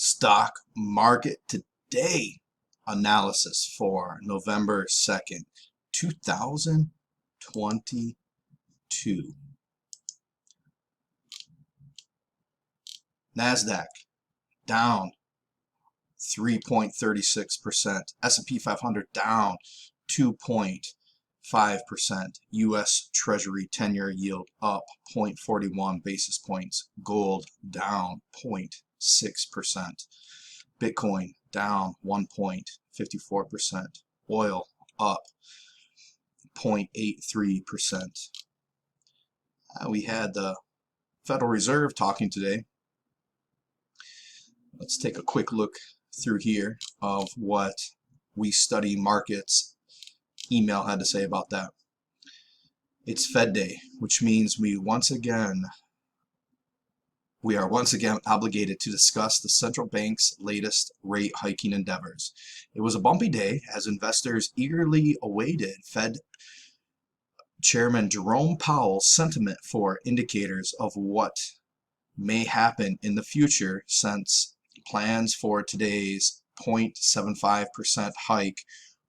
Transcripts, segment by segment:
stock market today analysis for November 2nd, 2022. Nasdaq down 3.36%. S&P 500 down 2.5%. U.S. Treasury 10-year yield up 0.41 basis points. Gold down 0.6%. Bitcoin down 1.54%. Oil up 0.83%. We had the Federal Reserve talking today. Let's take a quick look through here of what We Study Markets email had to say about that. It's Fed Day, which means we are once again obligated to discuss the central bank's latest rate hiking endeavors. It was a bumpy day as investors eagerly awaited Fed Chairman Jerome Powell's sentiment for indicators of what may happen in the future, since plans for today's 0.75% hike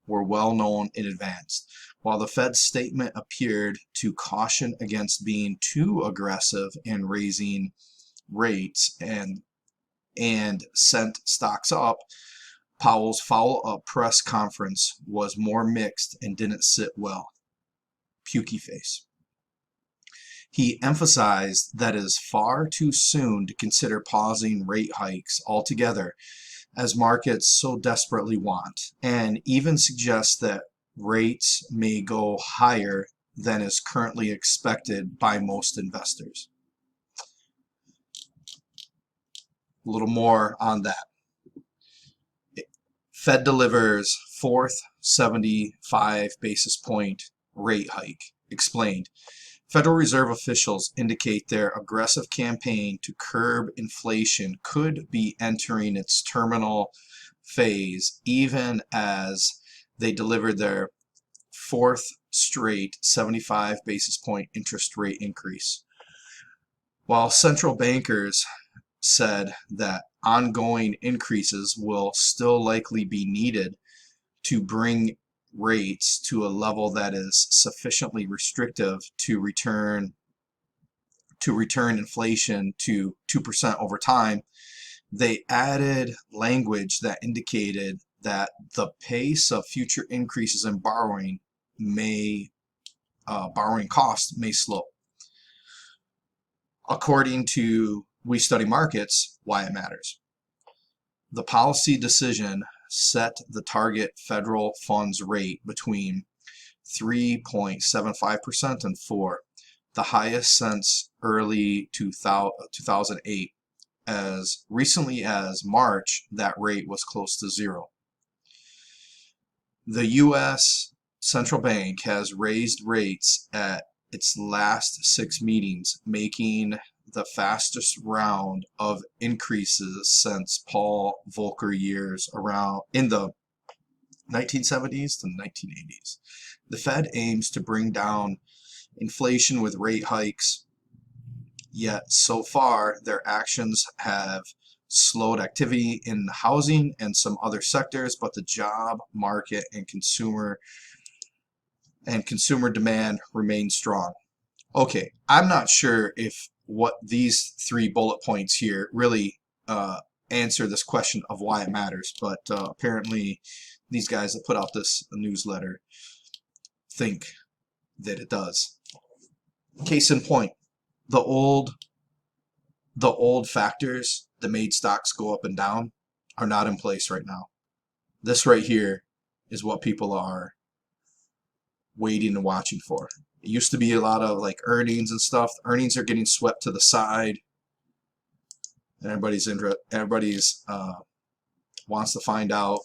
were well known in advance. While the Fed's statement appeared to caution against being too aggressive in raising rates and sent stocks up, Powell's follow-up press conference was more mixed and didn't sit well. Pukey face. He emphasized that it is far too soon to consider pausing rate hikes altogether, as markets so desperately want, and even suggests that rates may go higher than is currently expected by most investors. A little more on that. Fed delivers fourth 75 basis point rate hike. Explained. Federal Reserve officials indicate their aggressive campaign to curb inflation could be entering its terminal phase, even as they delivered their fourth straight 75 basis point interest rate increase. While central bankers said that ongoing increases will still likely be needed to bring rates to a level that is sufficiently restrictive to return inflation to 2% over time, they added language that indicated that the pace of future increases in borrowing costs may slow. According to We Study Markets, why it matters. The policy decision set the target federal funds rate between 3.75% and 4%, the highest since early 2008. As recently as March, that rate was close to 0. The U.S. Central Bank has raised rates at its last 6 meetings, making the fastest round of increases since Paul Volcker years around in the 1970s to 1980s. The Fed aims to bring down inflation with rate hikes, yet so far their actions have slowed activity in housing and some other sectors, but the job market and consumer demand remains strong. Okay, I'm not sure if what these 3 bullet points here really answer this question of why it matters, but apparently these guys that put out this newsletter think that it does. Case in point, the old factors that made stocks go up and down are not in place right now. This right here is what people are waiting and watching for. It used to be a lot of like earnings and stuff. Earnings are getting swept to the side, and everybody's wants to find out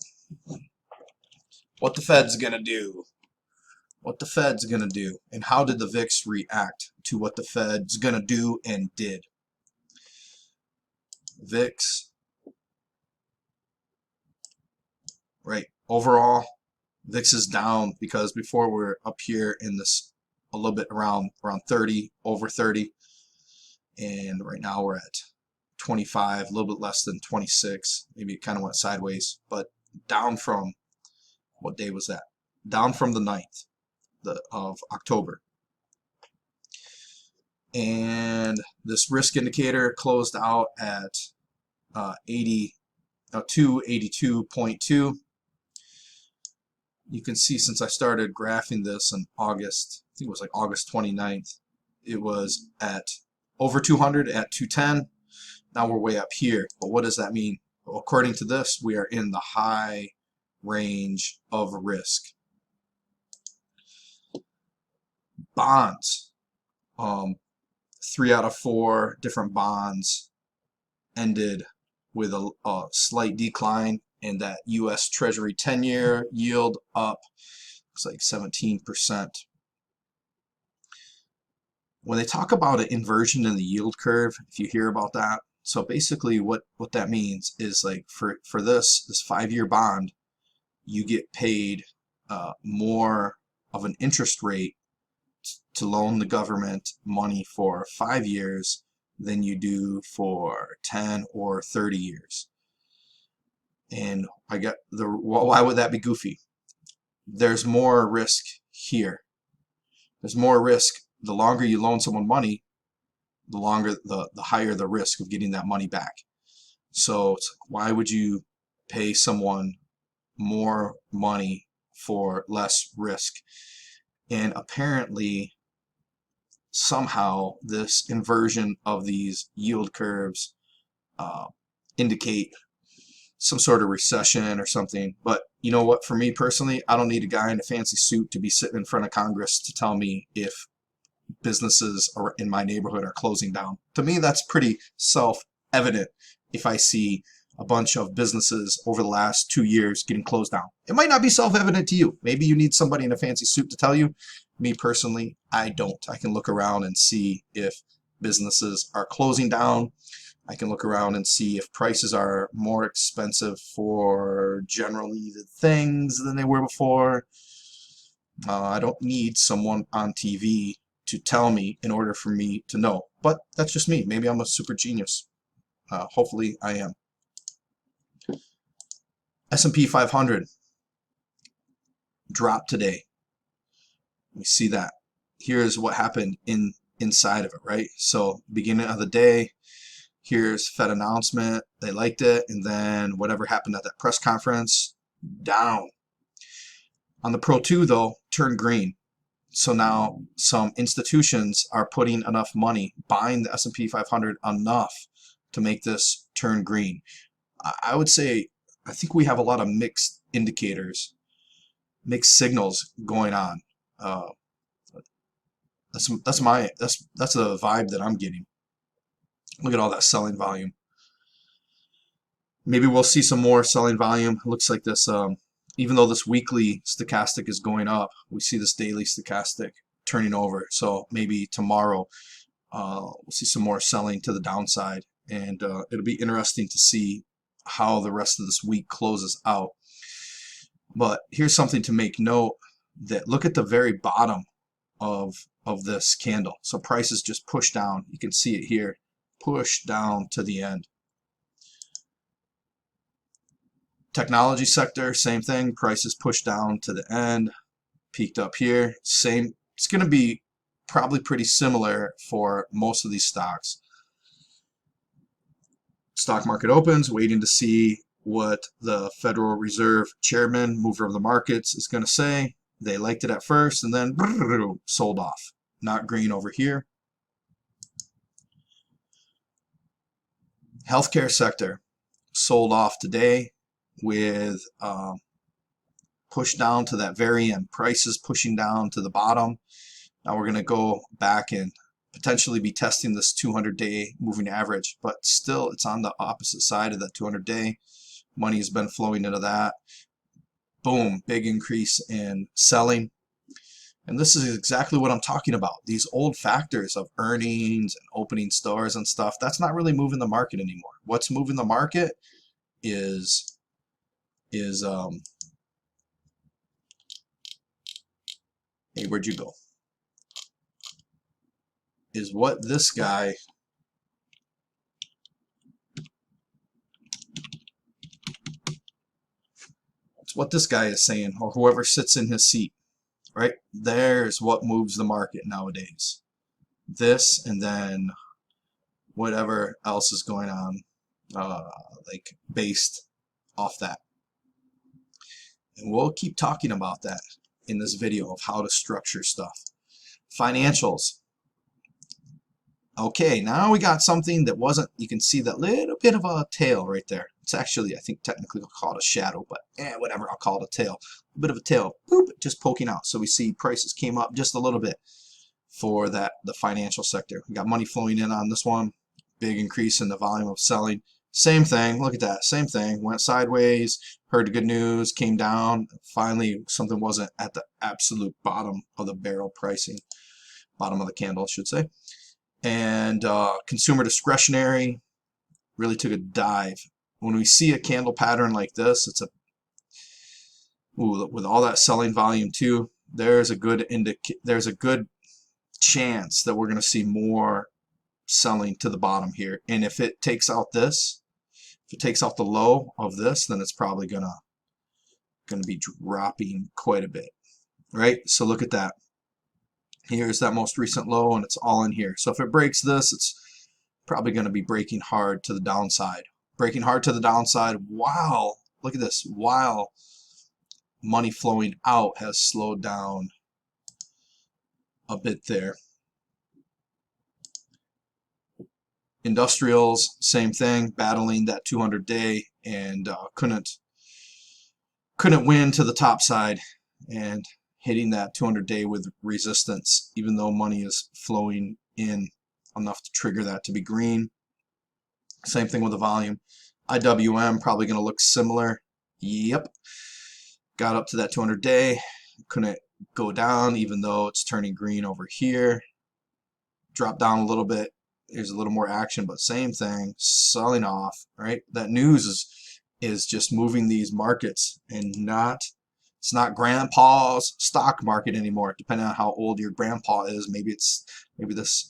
what the Fed's gonna do. What the Fed's gonna do, and how did the VIX react to what the Fed's gonna do and did. VIX, right? Overall, VIX is down because before we're up here in this a little bit around 30, over 30, and right now we're at 25, a little bit less than 26. Maybe it kind of went sideways, but down from, what day was that? Down from the 9th of October. And this risk indicator closed out at 282.2. You can see since I started graphing this in August, I think it was like August 29th, it was at over 200 at 210. Now we're way up here. But what does that mean? Well, according to this, we are in the high range of risk. Bonds. 3 out of 4 different bonds ended with a slight decline, and that U.S. Treasury 10-year yield up, looks like 17%. When they talk about an inversion in the yield curve, if you hear about that, so basically what that means is, like, for this 5-year bond, you get paid more of an interest rate to loan the government money for 5 years than you do for 10 or 30 years. And I get why would that be goofy? There's more risk here. There's more risk. The longer you loan someone money, the higher the risk of getting that money back. So why would you pay someone more money for less risk? And apparently, somehow, this inversion of these yield curves indicate some sort of recession or something. But you know what, for me personally, I don't need a guy in a fancy suit to be sitting in front of Congress to tell me if businesses in my neighborhood are closing down. To me, that's pretty self-evident if I see a bunch of businesses over the last 2 years getting closed down. It might not be self-evident to you. Maybe you need somebody in a fancy suit to tell you. Me personally, I don't. I can look around and see if businesses are closing down. I can look around and see if prices are more expensive for general needed things than they were before. I don't need someone on TV to tell me in order for me to know. But that's just me. Maybe I'm a super genius. Hopefully I am. S&P 500 dropped today. We see that. Here's what happened inside of it, right? So beginning of the day, here's Fed announcement. They liked it. And then whatever happened at that press conference, down. On the Pro 2, though, turned green. So now some institutions are putting enough money, buying the S&P 500 enough to make this turn green. I would say, I think we have a lot of mixed indicators, mixed signals going on. That's the vibe that I'm getting. Look at all that selling volume. Maybe we'll see some more selling volume. It looks like this, even though this weekly stochastic is going up, we see this daily stochastic turning over. So maybe tomorrow we'll see some more selling to the downside, and it'll be interesting to see how the rest of this week closes out. But here's something to make note, that look at the very bottom of this candle. So prices just push down. You can see it here, push down to the end. Technology sector, same thing. Prices push down to the end, peaked up here. Same. It's going to be probably pretty similar for most of these stocks. Stock market opens, waiting to see what the Federal Reserve Chairman, mover of the markets, is going to say. They liked it at first and then sold off. Not green over here. Healthcare sector sold off today with push down to that very end. Prices pushing down to the bottom. Now we're going to go back and potentially be testing this 200-day moving average, but still it's on the opposite side of that 200-day. Money has been flowing into that. Boom, big increase in selling. And this is exactly what I'm talking about. These old factors of earnings and opening stores and stuff, that's not really moving the market anymore. What's moving the market is hey, where'd you go? Is what this guy It's what this guy is saying, or whoever sits in his seat, right? There's what moves the market nowadays. This, and then whatever else is going on, like based off that. And we'll keep talking about that in this video of how to structure stuff. Financials. Okay, now we got something that wasn't, you can see that little bit of a tail right there. It's actually, I think technically I'll call it a shadow, but whatever, I'll call it a tail. A bit of a tail, boop, just poking out. So we see prices came up just a little bit for the financial sector. We got money flowing in on this one. Big increase in the volume of selling. Same thing, look at that, same thing. Went sideways, heard the good news, came down. Finally, something wasn't at the absolute bottom of the barrel pricing. Bottom of the candle, I should say. And consumer discretionary really took a dive. When we see a candle pattern like this, it's with all that selling volume too, there's a good chance that we're going to see more selling to the bottom here. And if it takes out this, if it takes out the low of this, then it's probably gonna be dropping quite a bit, right? So look at that. Here's that most recent low, and it's all in here. So if it breaks this, it's probably going to be breaking hard to the downside. Breaking hard to the downside while, look at this, while money flowing out has slowed down a bit there. Industrials, same thing, battling that 200-day and couldn't win to the top side and hitting that 200-day with resistance, even though money is flowing in enough to trigger that to be green. Same thing with the volume. IWM probably going to look similar. Yep. Got up to that 200-day. Couldn't go down, even though it's turning green over here. Dropped down a little bit. There's a little more action, but same thing. Selling off, right? That news is just moving these markets, and it's not grandpa's stock market anymore. Depending on how old your grandpa is, maybe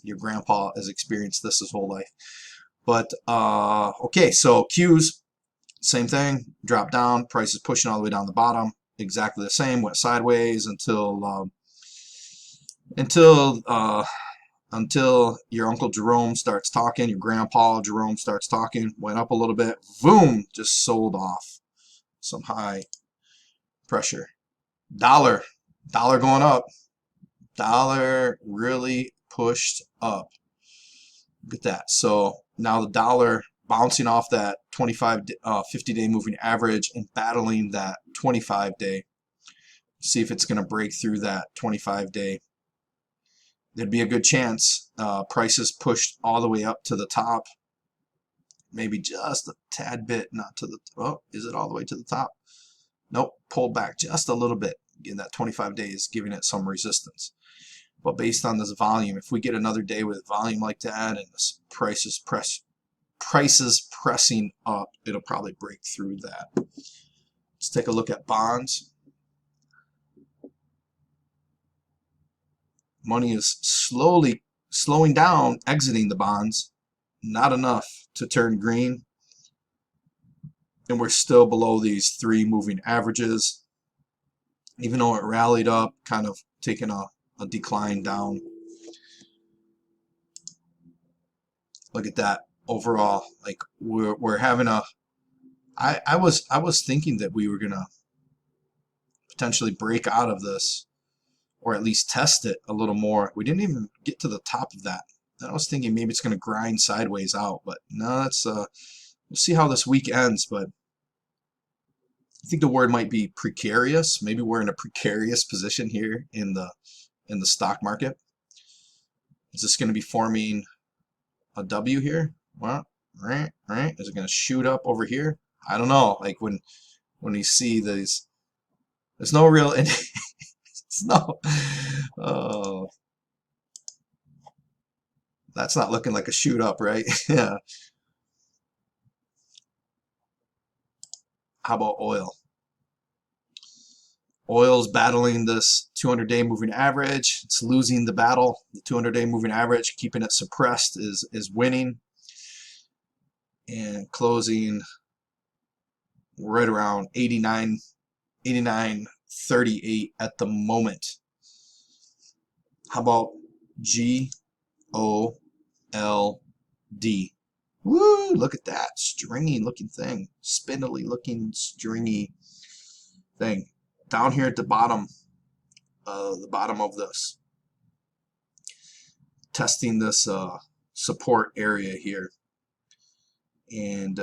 your grandpa has experienced this his whole life. But okay, so Qs, same thing, drop down, prices pushing all the way down the bottom, exactly the same, went sideways until your Uncle Jerome starts talking, your Grandpa Jerome starts talking, went up a little bit, boom, just sold off. Some high pressure. Dollar going up. Dollar really pushed up. Look at that. So now the dollar bouncing off that 50-day moving average and battling that 25-day. See if it's going to break through that 25-day. There'd be a good chance prices pushed all the way up to the top. Maybe just a tad bit, not to the, oh, is it all the way to the top? Nope, pulled back just a little bit. Again, that 25 days giving it some resistance. But based on this volume, if we get another day with volume like that and this prices pressing up, it'll probably break through that. Let's take a look at bonds. Money is slowing down, exiting the bonds. Not enough to turn green. And we're still below these 3 moving averages. Even though it rallied up, kind of taking a decline down. Look at that overall. Like we're having a. I was thinking that we were gonna potentially break out of this, or at least test it a little more. We didn't even get to the top of that. I was thinking maybe it's gonna grind sideways out, but no, that's we'll see how this week ends. But I think the word might be precarious. Maybe we're in a precarious position here in the stock market. Is this going to be forming a W here? Well, right. Is it going to shoot up over here? I don't know. Like when you see these, there's no real. It's no. Oh, that's not looking like a shoot up, right? Yeah. How about oil? Oil's battling this 200-day moving average. It's losing the battle. The 200-day moving average, keeping it suppressed, is winning. And closing right around 89 89.38 at the moment. How about GOLD? Woo, look at that stringy looking thing, spindly looking stringy thing down here at the bottom of this, testing this support area here, and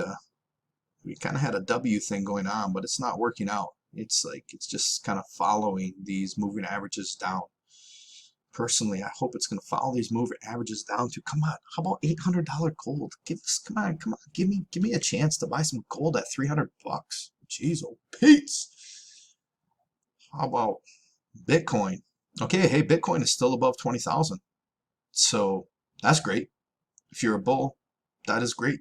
we kind of had a W thing going on, but it's not working out. It's like it's just kind of following these moving averages down. Personally, I hope it's going to follow these moving averages down to, come on, how about $800 gold? Come on, give me a chance to buy some gold at 300 bucks. Jeez, oh Pete's. How about Bitcoin? Okay, hey, Bitcoin is still above 20,000. So that's great. If you're a bull, that is great.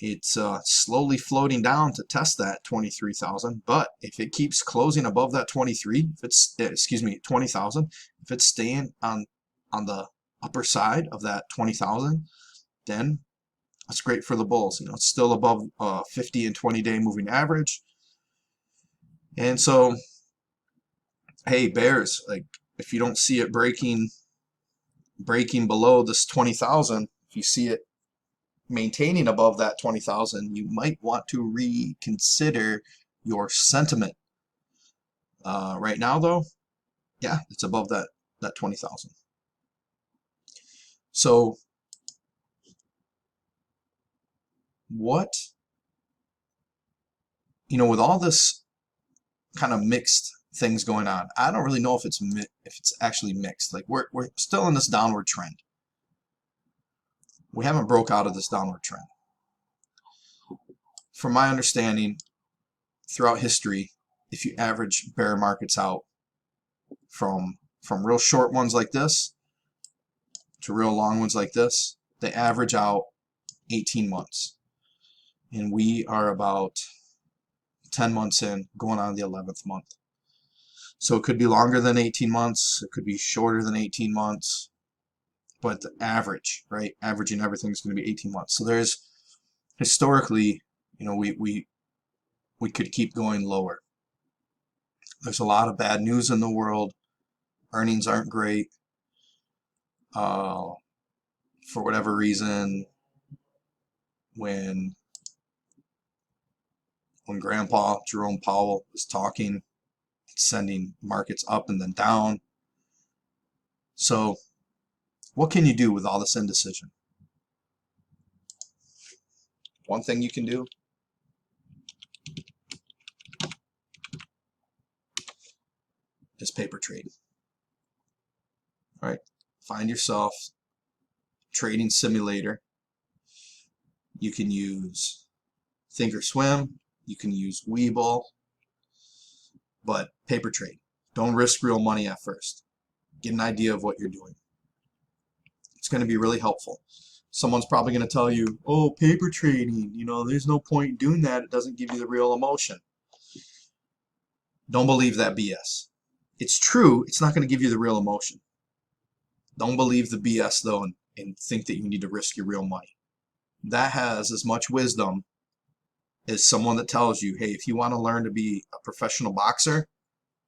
It's slowly floating down to test that 23,000, but if it keeps closing above that 23, if it's 20,000, if it's staying on the upper side of that 20,000, then that's great for the bulls. You know, it's still above 50 and 20-day moving average, and so, hey, bears, like if you don't see it breaking below this 20,000, if you see it maintaining above that 20,000, you might want to reconsider your sentiment. Right now, though, yeah, it's above that 20,000. So, what, you know, with all this kind of mixed things going on, I don't really know if it's actually mixed. Like we're still in this downward trend. We haven't broke out of this downward trend. From my understanding, throughout history, if you average bear markets out from real short ones like this to real long ones like this, they average out 18 months. And we are about 10 months in, going on the 11th month. So it could be longer than 18 months, it could be shorter than 18 months. But the average, right? Averaging everything is going to be 18 months. So there's historically, you know, we could keep going lower. There's a lot of bad news in the world. Earnings aren't great. For whatever reason, when Grandpa Jerome Powell is talking, it's sending markets up and then down. So what can you do with all this indecision? One thing you can do is paper trade. All right, find yourself trading simulator. You can use Thinkorswim, you can use Webull, but paper trade. Don't risk real money at first. Get an idea of what you're doing. It's going to be really helpful. Someone's probably going to tell you, oh, paper trading, you know, there's no point in doing that. It doesn't give you the real emotion. Don't believe that BS. It's true, it's not going to give you the real emotion. Don't believe the BS, though, and think that you need to risk your real money. That has as much wisdom as someone that tells you, hey, if you want to learn to be a professional boxer,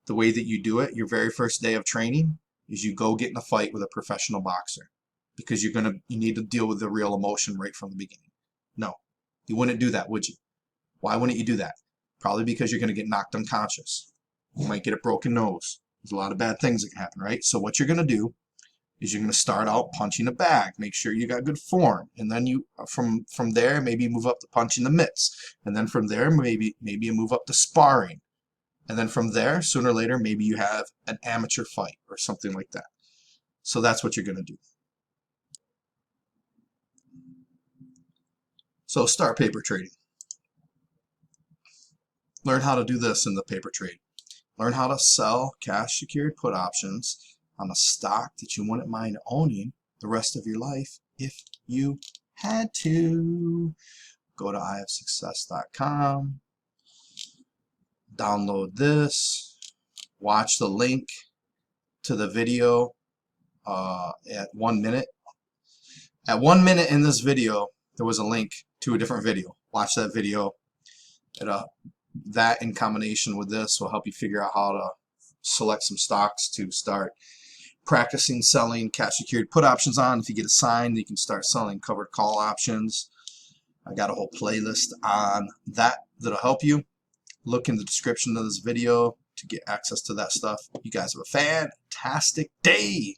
the way that you do it, your very first day of training, is you go get in a fight with a professional boxer. Because you need to deal with the real emotion right from the beginning. No, you wouldn't do that, would you? Why wouldn't you do that? Probably because you're going to get knocked unconscious. You might get a broken nose. There's a lot of bad things that can happen, right? So what you're going to do is you're going to start out punching a bag. Make sure you got good form, and then you from there maybe move up to punching the mitts, and then from there maybe you move up to sparring, and then from there sooner or later maybe you have an amateur fight or something like that. So that's what you're going to do. So start paper trading. Learn how to do this in the paper trade. Learn how to sell cash secured put options on a stock that you wouldn't mind owning the rest of your life if you had to. Go to ifsuccess.com, download this, watch the link to the video at 1 minute. At 1 minute in this video, there was a link to a different video. Watch that video. It that in combination with this will help you figure out how to select some stocks to start practicing selling cash secured put options on. If you get a sign, you can start selling covered call options. I got a whole playlist on that'll help you. Look in the description of this video to get access to that stuff. You guys have a fantastic day.